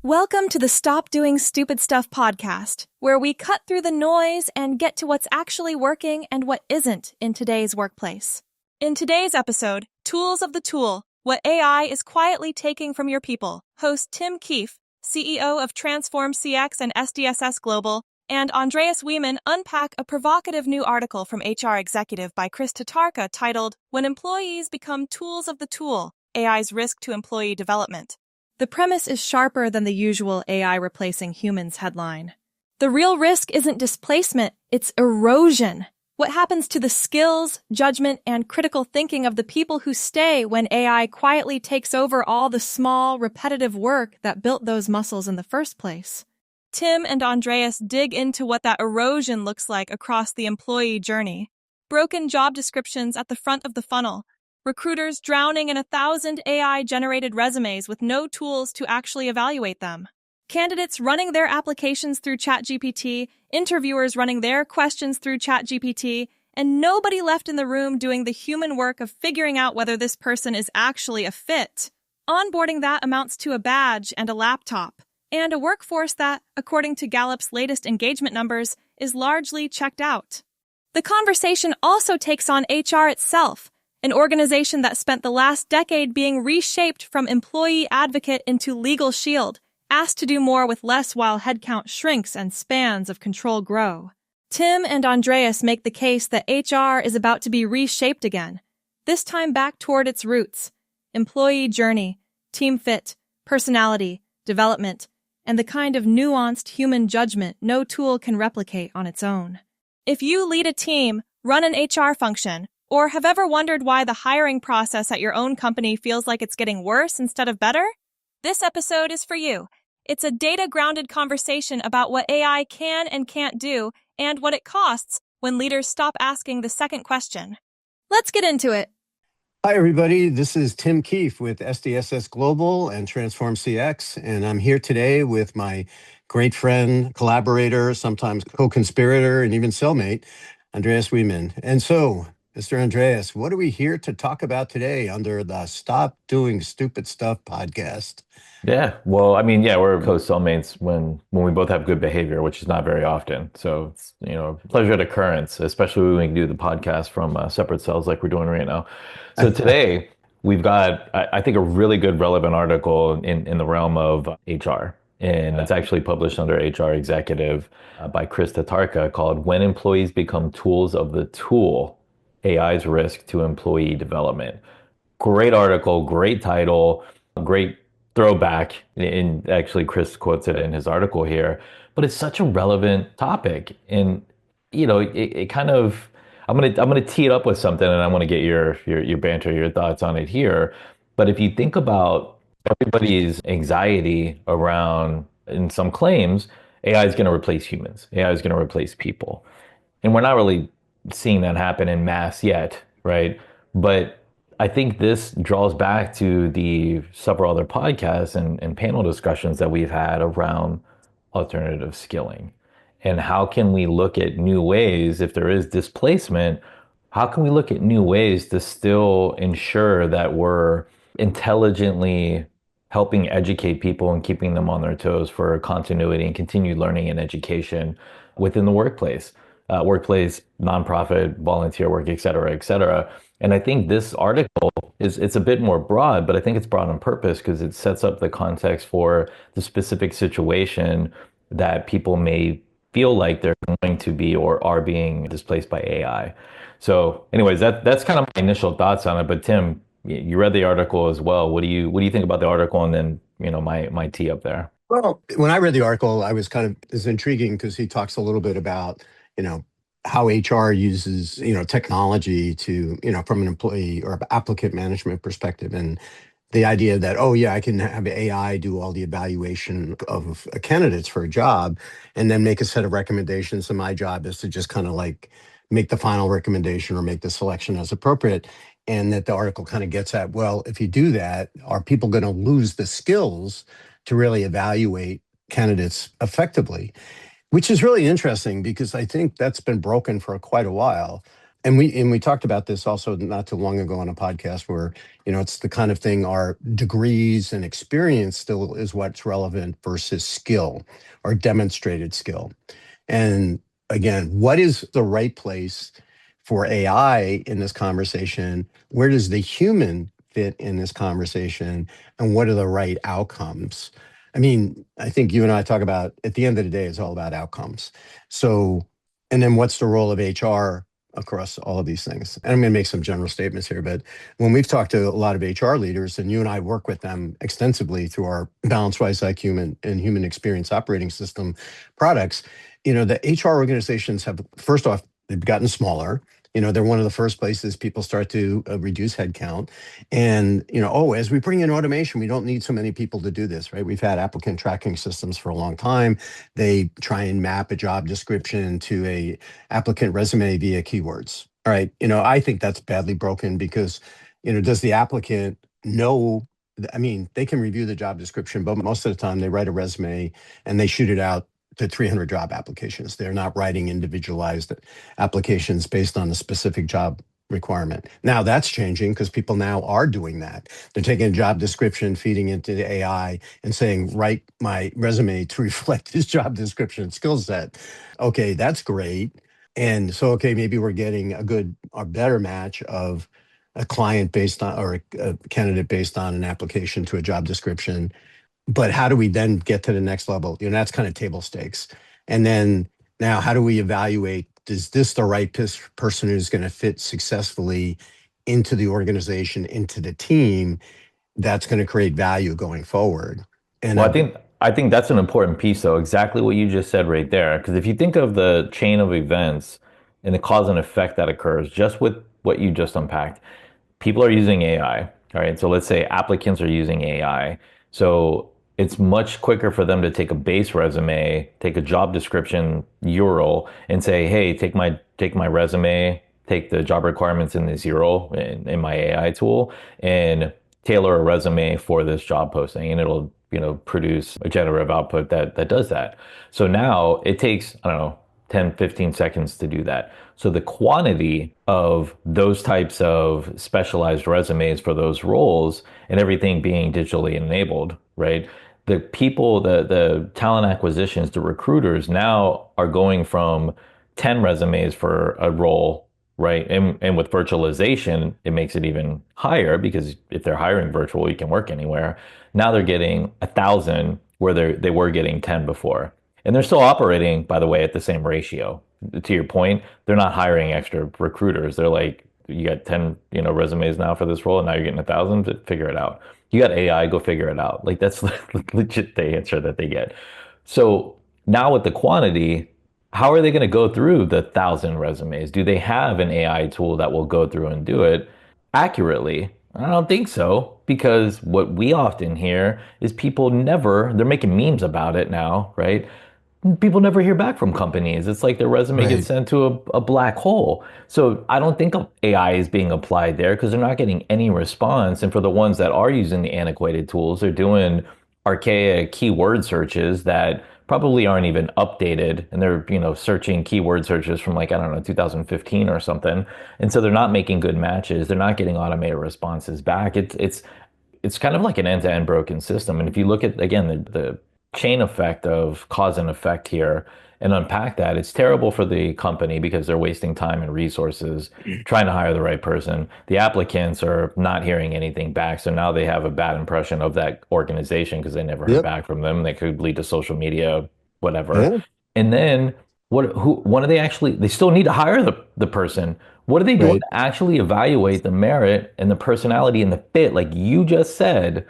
Welcome to the Stop Doing Stupid Stuff podcast, where we cut through the noise and get to what's actually working and what isn't in today's workplace. In today's episode, Tools of the Tool, What AI is Quietly Taking from Your People, host Tim Keefe, CEO of TransformCX and SDSS Global, and Andreas Wieman unpack a provocative new article from HR Executive by Chris Tatarka titled, When Employees Become Tools of the Tool, AI's Risk to Employee Development. The premise is sharper than the usual AI replacing humans headline. The real risk isn't displacement, it's erosion. What happens to the skills, judgment, and critical thinking of the people who stay when AI quietly takes over all the small, repetitive work that built those muscles in the first place? Tim and Andreas dig into what that erosion looks like across the employee journey. Broken job descriptions at the front of the funnel. Recruiters drowning in 1,000 AI-generated resumes with no tools to actually evaluate them. Candidates running their applications through ChatGPT, interviewers running their questions through ChatGPT, and nobody left in the room doing the human work of figuring out whether this person is actually a fit. Onboarding that amounts to a badge and a laptop, and a workforce that, according to Gallup's latest engagement numbers, is largely checked out. The conversation also takes on HR itself, an organization that spent the last decade being reshaped from employee advocate into legal shield, asked to do more with less while headcount shrinks and spans of control grow. Tim and Andreas make the case that HR is about to be reshaped again, this time back toward its roots: employee journey, team fit, personality, development, and the kind of nuanced human judgment no tool can replicate on its own. If you lead a team, run an HR function, or have ever wondered why the hiring process at your own company feels like it's getting worse instead of better? This episode is for you. It's a data-grounded conversation about what AI can and can't do and what it costs when leaders stop asking the second question. Let's get into it. Hi, everybody. This is Tim Keefe with SDSS Global and TransformCX, and I'm here today with my great friend, collaborator, sometimes co-conspirator, and even cellmate, Andreas Wieman. And so, Mr. Andreas, what are we here to talk about today under the Stop Doing Stupid Stuff podcast? We're co-cellmates when we both have good behavior, which is not very often. So it's, pleasure at occurrence, especially when we can do the podcast from separate cells like we're doing right now. So today we've got, I think, a really good relevant article in the realm of HR. And it's actually published under HR Executive by Chris Tatarka called When Employees Become Tools of the Tool, AI's Risk to Employee Development. Great article, great title, great throwback. And actually, Chris quotes it in his article here. But it's such a relevant topic, and it kind of. I'm gonna tee it up with something, and I want to get your banter, your thoughts on it here. But if you think about everybody's anxiety around, in some claims, AI is going to replace humans. AI is going to replace people, and we're not really seeing that happen in mass yet, right? But I think this draws back to the several other podcasts and panel discussions that we've had around alternative skilling. And how can we look at new ways, if there is displacement, how can we look at new ways to still ensure that we're intelligently helping educate people and keeping them on their toes for continuity and continued learning and education within the workplace, nonprofit, volunteer work, et cetera, et cetera. And I think this article it's a bit more broad, but I think it's broad on purpose because it sets up the context for the specific situation that people may feel like they're going to be or are being displaced by AI. So anyways, that's kind of my initial thoughts on it. But Tim, you read the article as well. What do you think about the article? And then, my tee up there. Well, when I read the article, I was it's intriguing because he talks a little bit about, how HR uses, technology to, from an employee or applicant management perspective. And the idea that, oh yeah, I can have AI do all the evaluation of candidates for a job and then make a set of recommendations. And my job is to just kind of like make the final recommendation or make the selection as appropriate. And that the article kind of gets at, well, if you do that, are people going to lose the skills to really evaluate candidates effectively? Which is really interesting because I think that's been broken for quite a while. And we talked about this also not too long ago on a podcast where, it's the kind of thing our degrees and experience still is what's relevant versus skill or demonstrated skill. And again, what is the right place for AI in this conversation? Where does the human fit in this conversation? And what are the right outcomes? I mean, I think you and I talk about, at the end of the day, it's all about outcomes. So, and then what's the role of HR across all of these things? And I'm going to make some general statements here, but when we've talked to a lot of HR leaders, and you and I work with them extensively through our Balance-Wise like human and human experience operating system products, the HR organizations have, first off, they've gotten smaller. They're one of the first places people start to reduce headcount. And, as we bring in automation, we don't need so many people to do this, right? We've had applicant tracking systems for a long time. They try and map a job description to a applicant resume via keywords. All right. I think that's badly broken because, does the applicant know? I mean, they can review the job description, but most of the time they write a resume and they shoot it out to 300 job applications. They're not writing individualized applications based on a specific job requirement. Now that's changing because people now are doing that. They're taking a job description, feeding it to the AI and saying, write my resume to reflect this job description skill set. Okay, that's great. And so, okay, maybe we're getting a good or better match of a client based on, or a candidate based on an application to a job description. But how do we then get to the next level? That's kind of table stakes. And then now, how do we evaluate, is this the right person who's going to fit successfully into the organization, into the team that's going to create value going forward? And Well, I think that's an important piece, though, exactly what you just said right there. Because if you think of the chain of events and the cause and effect that occurs just with what you just unpacked, people are using AI. All right. So let's say applicants are using AI. So it's much quicker for them to take a base resume, take a job description URL, and say, hey, take my resume, take the job requirements in this URL in my AI tool, and tailor a resume for this job posting, and it'll produce a generative output that does that. So now it takes, I don't know, 10, 15 seconds to do that. So the quantity of those types of specialized resumes for those roles and everything being digitally enabled, right? The people, the talent acquisitions, the recruiters now are going from 10 resumes for a role, right? And with virtualization, it makes it even higher because if they're hiring virtual, you can work anywhere. Now they're getting 1,000 where they were getting 10 before. And they're still operating, by the way, at the same ratio. To your point, they're not hiring extra recruiters. They're like, you got 10, resumes now for this role, and now you're getting 1,000. Figure it out. You got AI, go figure it out. Like that's legit the answer that they get. So now with the quantity, how are they going to go through the 1,000 resumes? Do they have an AI tool that will go through and do it accurately? I don't think so, because what we often hear is they're making memes about it now, right? People never hear back from companies. It's like their resume gets right. sent to a black hole. So I don't think AI is being applied there because they're not getting any response. And for the ones that are using the antiquated tools, they're doing archaic keyword searches that probably aren't even updated. And they're, searching keyword searches from like, I don't know, 2015 or something. And so they're not making good matches. They're not getting automated responses back. It's kind of like an end-to-end broken system. And if you look at, again, the chain effect of cause and effect here and unpack that, it's terrible for the company because they're wasting time and resources trying to hire the right person. The applicants are not hearing anything back. So now they have a bad impression of that organization because they never heard Yep. back from them. That could lead to social media, whatever. Yeah. And then when are they actually, they still need to hire the person. What are they doing Right. to actually evaluate the merit and the personality and the fit, like you just said,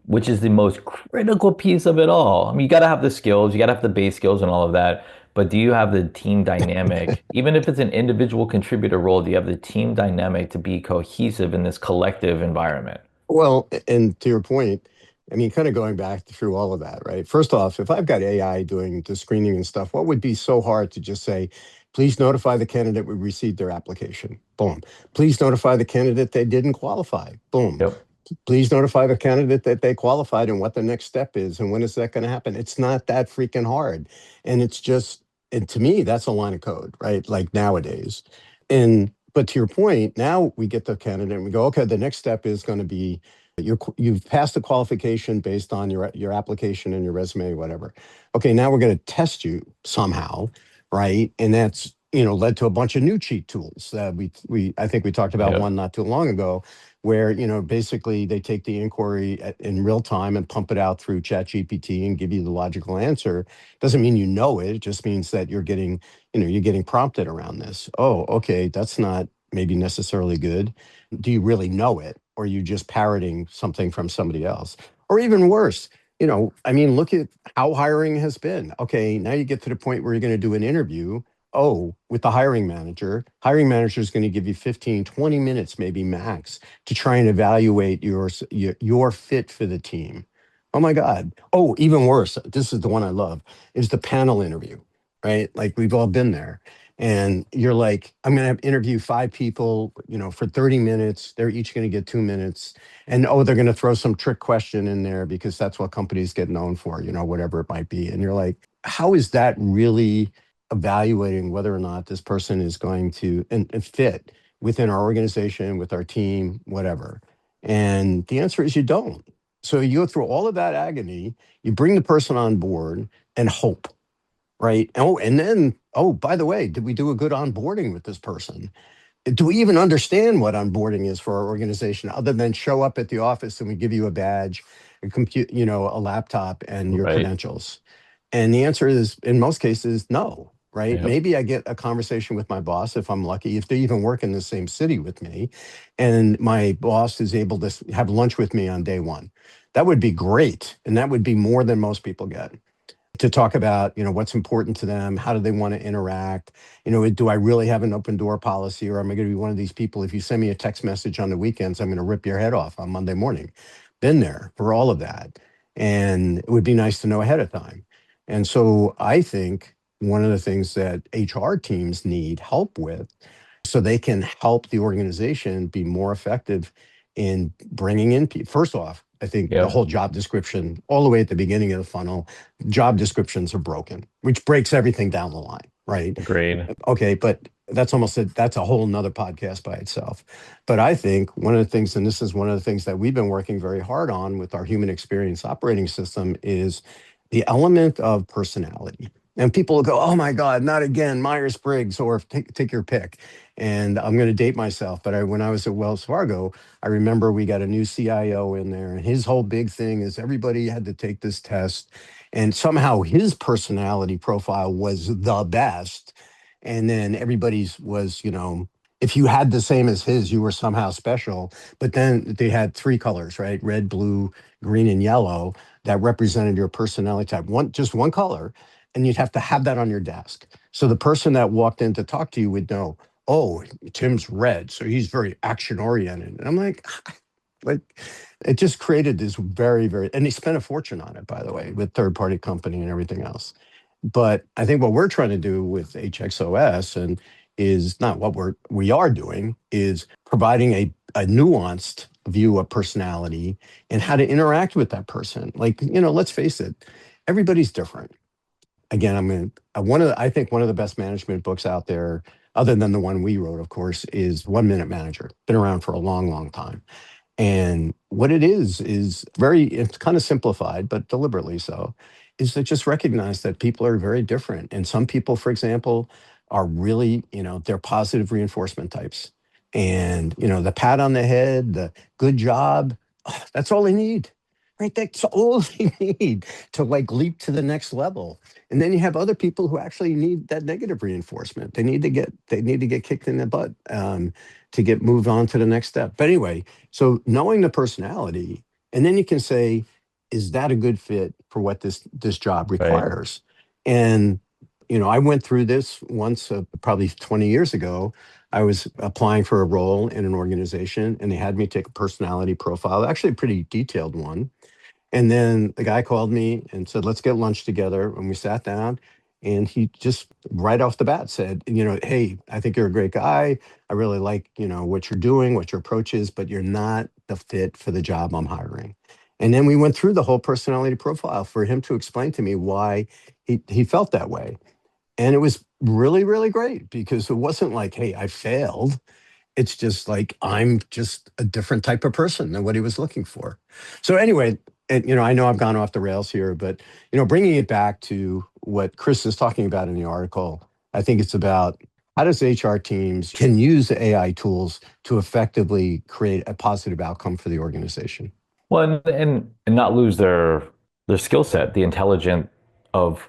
which is the most critical piece of it all? I mean, you got to have the skills, you got to have the base skills and all of that. But do you have the team dynamic? Even if it's an individual contributor role, do you have the team dynamic to be cohesive in this collective environment? Well, and to your point, I mean, kind of going back through all of that, right? First off, if I've got AI doing the screening and stuff, what would be so hard to just say, please notify the candidate we received their application. Boom. Please notify the candidate they didn't qualify. Boom. Yep. Please notify the candidate that they qualified and what the next step is and when is that going to happen. It's not that freaking hard. And it's just, and to me, that's a line of code, right? Like nowadays. And But to your point, now we get the candidate and we go, okay, the next step is going to be you've passed the qualification based on your application and your resume, whatever. Okay, now we're going to test you somehow, right? And that's led to a bunch of new cheat tools that we I think we talked about Yep. one not too long ago, where basically they take the inquiry in real time and pump it out through ChatGPT and give you the logical answer. Doesn't mean you know it. It just means that you're getting prompted around this. Oh, okay, that's not maybe necessarily good. Do you really know it? Or are you just parroting something from somebody else? Or even worse, I mean, look at how hiring has been. Okay, now you get to the point where you're going to do an interview. Oh, with the hiring manager is going to give you 15, 20 minutes, maybe max, to try and evaluate your fit for the team. Oh my God. Oh, even worse. This is the one I love, is the panel interview, right? Like we've all been there. And you're like, I'm going to interview 5 people, for 30 minutes. They're each going to get 2 minutes. And oh, they're going to throw some trick question in there because that's what companies get known for, whatever it might be. And you're like, how is that really evaluating whether or not this person is going to and fit within our organization, with our team, whatever? And the answer is you don't. So you go through all of that agony, you bring the person on board and hope. Right. Oh, and then, oh, by the way, did we do a good onboarding with this person? Do we even understand what onboarding is for our organization other than show up at the office and we give you a badge, a compute, a laptop and your Right. credentials? And the answer is, in most cases, no. Right. Yep. Maybe I get a conversation with my boss if I'm lucky, if they even work in the same city with me, and my boss is able to have lunch with me on day one. That would be great. And that would be more than most people get, to talk about what's important to them, how do they want to interact, do I really have an open door policy, or am I going to be one of these people, if you send me a text message on the weekends, I'm going to rip your head off on Monday morning? Been there for all of that, and it would be nice to know ahead of time. And so I think one of the things that HR teams need help with, so they can help the organization be more effective in bringing in people. First off, I think the Yep. whole job description, all the way at the beginning of the funnel, job descriptions are broken, which breaks everything down the line, right? Agreed. Okay, but that's a whole nother podcast by itself. But I think one of the things, and this is one of the things that we've been working very hard on with our human experience operating system, is the element of personality. And people will go, oh my God, not again, Myers-Briggs, or take your pick. And I'm going to date myself, but when I was at Wells Fargo, I remember we got a new CIO in there, and his whole big thing is everybody had to take this test. And somehow his personality profile was the best. And then everybody's was, if you had the same as his, you were somehow special. But then they had 3 colors, right? Red, blue, green, and yellow, that represented your personality type. Just one color. And you'd have to have that on your desk. So the person that walked in to talk to you would know, oh, Tim's red, so he's very action oriented. And I'm like, it just created this very, very, and he spent a fortune on it, by the way, with third party company and everything else. But I think what we're trying to do with HXOS, and is not what we are doing, is providing a nuanced view of personality and how to interact with that person. Like, let's face it, everybody's different. Again, I think one of the best management books out there, other than the one we wrote, of course, is 1 Minute Manager. Been around for a long, long time. And what it is it's kind of simplified, but deliberately so, is to just recognize that people are very different. And some people, for example, are really, they're positive reinforcement types. And, the pat on the head, the good job, that's all they need. Right? That's all they need to like leap to the next level. And then you have other people who actually need that negative reinforcement. They need to get kicked in the butt, to get moved on to the next step. But anyway, so knowing the personality, and then you can say, is that a good fit for what this job Right. requires? And I went through this once, probably 20 years ago. I was applying for a role in an organization, and they had me take a personality profile, actually a pretty detailed one. And then the guy called me and said, let's get lunch together. And we sat down, and he just right off the bat said, hey, I think you're a great guy. I really like, what you're doing, what your approach is, but you're not the fit for the job I'm hiring. And then we went through the whole personality profile for him to explain to me why he felt that way. And it was really, really great, because it wasn't like, hey, I failed. it's just like, I'm just a different type of person than what he was looking for. So anyway, and I know I've gone off the rails here, but bringing it back to what Chris is talking about in the article, I think it's about how does HR teams can use AI tools to effectively create a positive outcome for the organization. Well, and not lose their skill set, the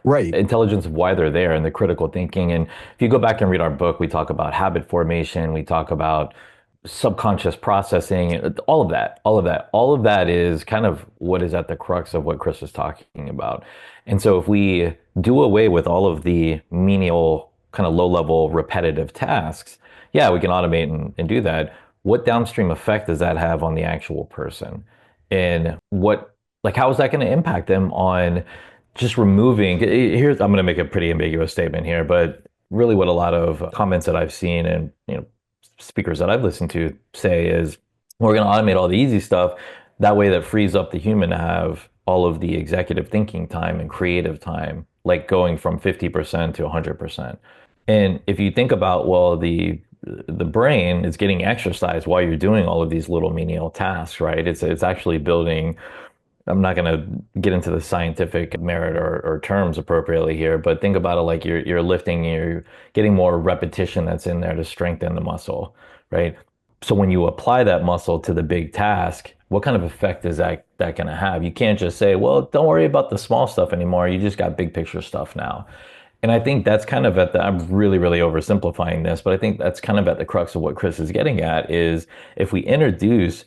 Right. intelligence of why they're there and the critical thinking. And if you go back and read our book, we talk about habit formation, we talk about subconscious processing, all of that is kind of what is at the crux of what Chris was talking about. And so if we do away with all of the menial kind of low level repetitive tasks, yeah, we can automate and do that. What downstream effect does that have on the actual person? And how is that going to impact them on just removing? Here's, I'm going to make a pretty ambiguous statement here, but really what a lot of comments that I've seen and speakers that I've listened to say is we're going to automate all the easy stuff. That way that frees up the human to have all of the executive thinking time and creative time, like going from 50% to 100%. And if you think about, well, the brain is getting exercise while you're doing all of these little menial tasks, right? It's actually building. I'm not going to get into the scientific merit or terms appropriately here, but think about it like you're lifting, you're getting more repetition that's in there to strengthen the muscle, right? So when you apply that muscle to the big task, what kind of effect is that going to have? You can't just say, well, don't worry about the small stuff anymore. You just got big picture stuff now. And I think that's kind of I'm really, really oversimplifying this, but I think that's kind of at the crux of what Chris is getting at is if we introduce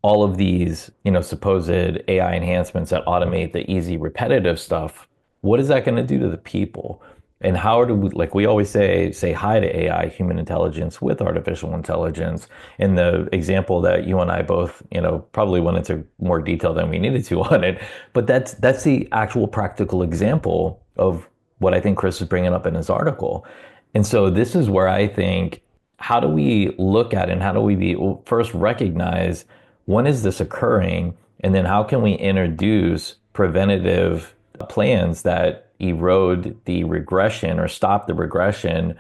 all of these, supposed AI enhancements that automate the easy, repetitive stuff, what is that going to do to the people? And how do we, like we always say hi to AI, human intelligence with artificial intelligence. In the example that you and I both, probably went into more detail than we needed to on it, but that's the actual practical example of what I think Chris is bringing up in his article. And so this is where I think, how do we look at it and how do we first recognize when is this occurring? And then how can we introduce preventative plans that erode the regression or stop the regression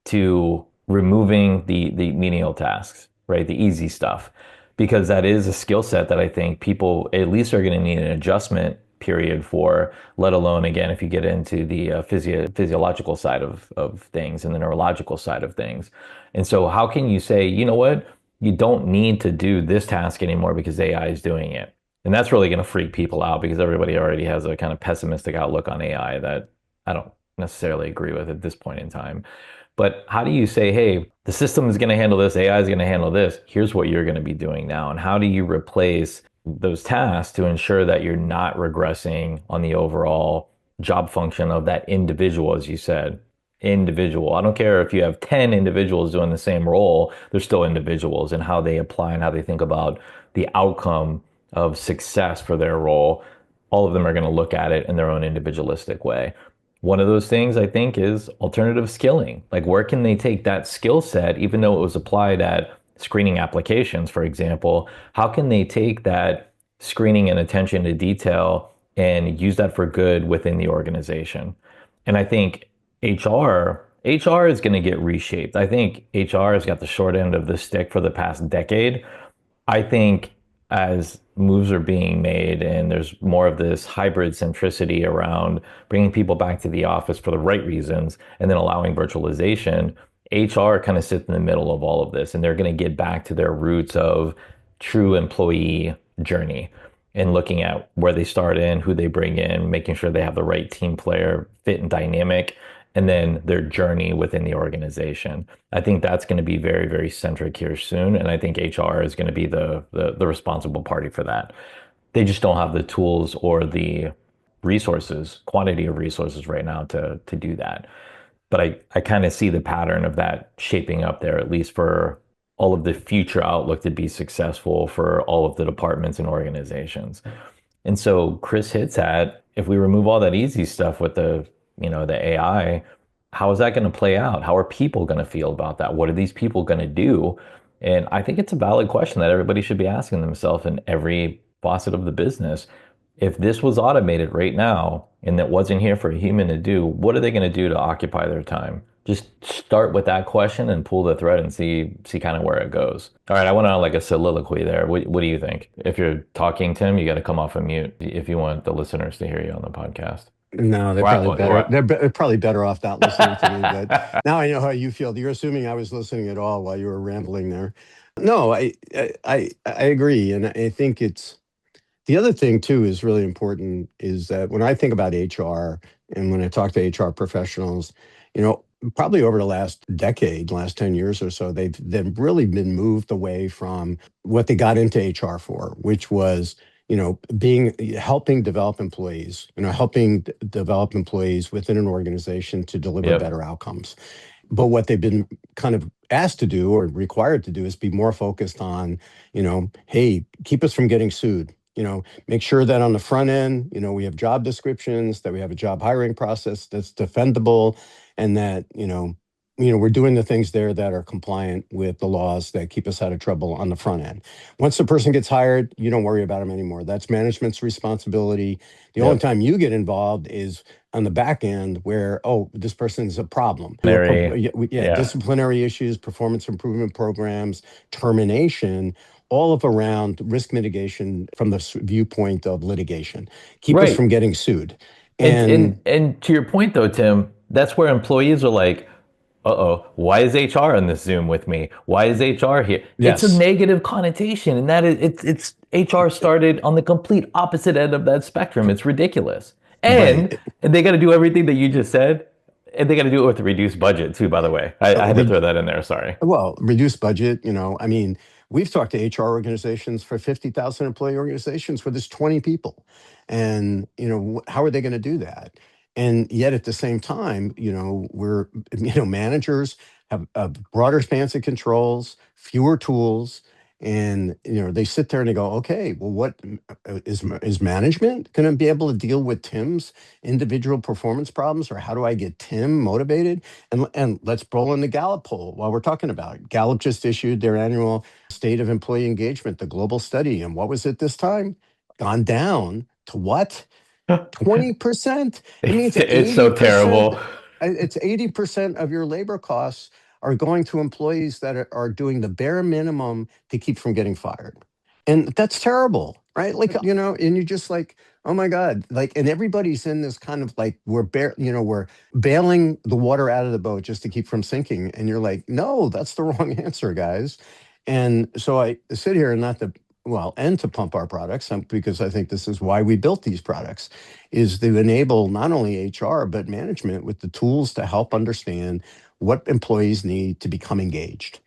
to removing the menial tasks, right? The easy stuff. Because that is a skill set that I think people at least are going to need an adjustment period for, let alone, again, if you get into the physiological side of things and the neurological side of things. And so how can you say, you know what, you don't need to do this task anymore because AI is doing it? And that's really going to freak people out because everybody already has a kind of pessimistic outlook on AI that I don't necessarily agree with at this point in time. But how do you say, hey, the system is going to handle this, AI is going to handle this, here's what you're going to be doing now? And how do you replace those tasks to ensure that you're not regressing on the overall job function of that individual, as you said? Individual. I don't care if you have 10 individuals doing the same role, they're still individuals, and how they apply and how they think about the outcome of success for their role. All of them are going to look at it in their own individualistic way. One of those things I think is alternative skilling. Like, where can they take that skill set, even though it was applied at screening applications, for example? How can they take that screening and attention to detail and use that for good within the organization? And I think HR is going to get reshaped. I think HR has got the short end of the stick for the past decade. I think as moves are being made and there's more of this hybrid centricity around bringing people back to the office for the right reasons and then allowing virtualization, HR kind of sits in the middle of all of this, and they're going to get back to their roots of true employee journey and looking at where they start in, who they bring in, making sure they have the right team player fit and dynamic, and then their journey within the organization. I think that's going to be very, very centric here soon. And I think HR is going to be the responsible party for that. They just don't have the tools or the resources, quantity of resources right now to do that. But I kind of see the pattern of that shaping up there, at least for all of the future outlook to be successful for all of the departments and organizations. And so Chris hits at, if we remove all that easy stuff with the AI, how is that going to play out? How are people going to feel about that? What are these people going to do? And I think it's a valid question that everybody should be asking themselves in every facet of the business. If this was automated right now and that wasn't here for a human to do, what are they going to do to occupy their time? Just start with that question and pull the thread and see kind of where it goes. All right, I went on like a soliloquy there. What do you think? If you're talking, Tim, you got to come off of mute if you want the listeners to hear you on the podcast. No, they're probably better. They're probably better off not listening to me. But now I know how you feel. You're assuming I was listening at all while you were rambling there. No, I agree, and I think it's the other thing too is really important is that when I think about HR and when I talk to HR professionals, you know, probably over the last decade, last 10 years or so, they've really been moved away from what they got into HR for, which was, you know, helping develop employees, helping develop employees within an organization to deliver better outcomes. But what they've been kind of asked to do or required to do is be more focused on, hey, keep us from getting sued. Make sure that on the front end, we have job descriptions, that we have a job hiring process that's defendable, and that, we're doing the things there that are compliant with the laws that keep us out of trouble on the front end. Once the person gets hired, you don't worry about them anymore. That's management's responsibility. The only time you get involved is on the back end where, this person's a problem. Disciplinary issues, performance improvement programs, termination, all of around risk mitigation from the viewpoint of litigation. Keep us from getting sued. And to your point though, Tim, that's where employees are like, why is HR in this Zoom with me? Why is HR here? Yes. It's a negative connotation, and that is it's HR started on the complete opposite end of that spectrum. It's ridiculous. And they got to do everything that you just said. And they got to do it with a reduced budget too, by the way. I had to throw that in there, sorry. Well, reduced budget, we've talked to HR organizations for 50,000 employee organizations where there's 20 people. And, how are they going to do that? And yet at the same time, managers have a broader spans of controls, fewer tools, and they sit there and they go, okay, well, what is management going to be able to deal with Tim's individual performance problems, or how do I get Tim motivated? And let's roll in the Gallup poll while we're talking about it. Gallup just issued their annual State of Employee Engagement, the global study, and what was it this time? Gone down to what? 20%. It means it's so terrible. It's 80% of your labor costs are going to employees that are doing the bare minimum to keep from getting fired. And that's terrible, right? Like, and you're just like, oh my God, and everybody's in this kind of like, we're bailing the water out of the boat just to keep from sinking. And you're like, no, that's the wrong answer, guys. And so I sit here and to pump our products, because I think this is why we built these products, is to enable not only HR, but management with the tools to help understand what employees need to become engaged.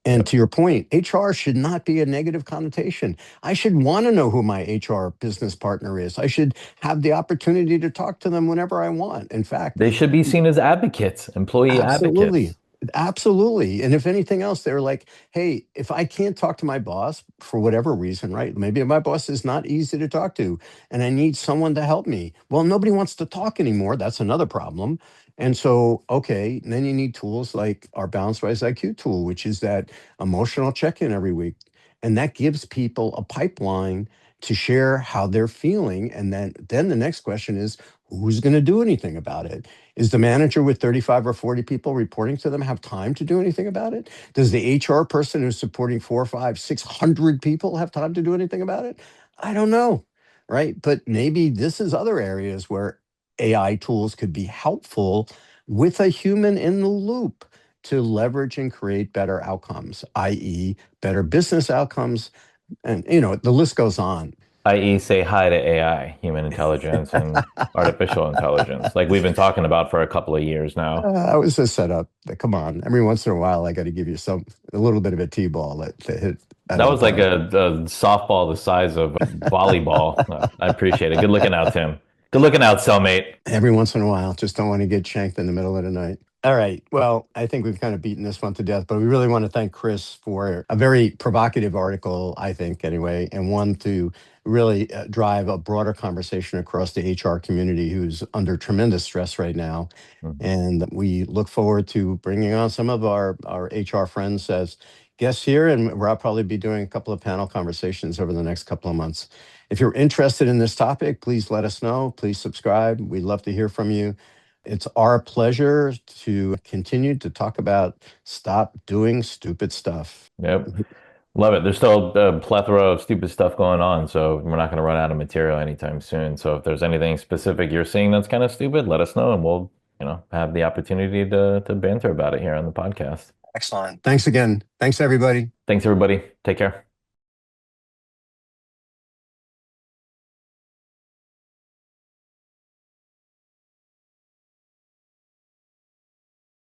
And to your point, HR should not be a negative connotation. I should want to know who my HR business partner is. I should have the opportunity to talk to them whenever I want. In fact, they should be seen as advocates, employee advocates. Absolutely. And if anything else, they're like, hey, if I can't talk to my boss for whatever reason, right? Maybe my boss is not easy to talk to and I need someone to help me. Well, nobody wants to talk anymore. That's another problem. And so, okay, and then you need tools like our Balanced Rise IQ tool, which is that emotional check-in every week. And that gives people a pipeline to share how they're feeling. And then the next question is, who's going to do anything about it? Is the manager with 35 or 40 people reporting to them have time to do anything about it? Does the HR person who's supporting 400, 500, 600 people have time to do anything about it? I don't know, right? But maybe this is other areas where AI tools could be helpful with a human in the loop to leverage and create better outcomes, i.e. better business outcomes. And, the list goes on. I.e. say hi to AI, human intelligence and artificial intelligence, like we've been talking about for a couple of years now. I was a setup. Come on. Every once in a while, I got to give you a little bit of a T-ball to hit. That was like a softball the size of volleyball. I appreciate it. Good looking out, Tim. Good looking out, cellmate. Every once in a while. Just don't want to get shanked in the middle of the night. All right. Well, I think we've kind of beaten this one to death, but we really want to thank Chris for a very provocative article, I think, anyway, and one to really drive a broader conversation across the HR community who's under tremendous stress right now. Mm-hmm. And we look forward to bringing on some of our HR friends as guests here, and we'll probably be doing a couple of panel conversations over the next couple of months. If you're interested in this topic, please let us know. Please subscribe. We'd love to hear from you. It's our pleasure to continue to talk about stop doing stupid stuff. Yep. Love it. There's still a plethora of stupid stuff going on, so we're not going to run out of material anytime soon. So if there's anything specific you're seeing that's kind of stupid, let us know and we'll, have the opportunity to banter about it here on the podcast. Excellent. Thanks again. Thanks, everybody. Thanks, everybody. Take care.